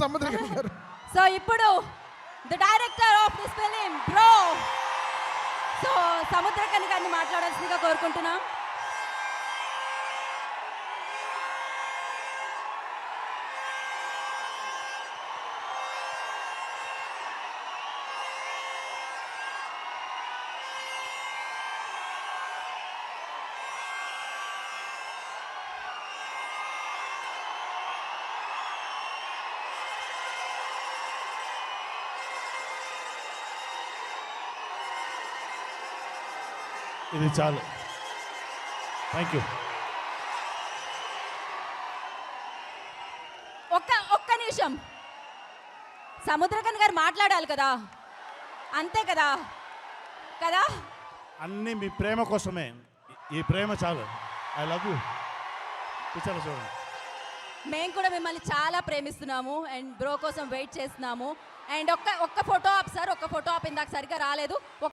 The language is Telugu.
సముద్రకని గారు. సో ఇప్పుడు the director of this film bro, so Samuthirakani గారిని మాట్లాడాల్సిందిగా కోరుకుంటున్నాం. ఇది చాలు. Thank you. ఒక్క నిమిషం, సముద్రకని గారు మాట్లాడాలి కదా, అంతే కదా కదా. అన్నీ మీ ప్రేమ కోసమే. ఈ ప్రేమ చాలు. I love you. పిక్చర్ చూడండి. మేము కూడా మిమ్మల్ని చాలా ప్రేమిస్తున్నాము అండ్ బ్రో కోసం వెయిట్ చేస్తున్నాము. అండ్ ఒక్క ఫోటో ఆప్ సార్, ఒక్క ఫోటో ఆప్ ఇందాక సరిగ్గా రాలేదు.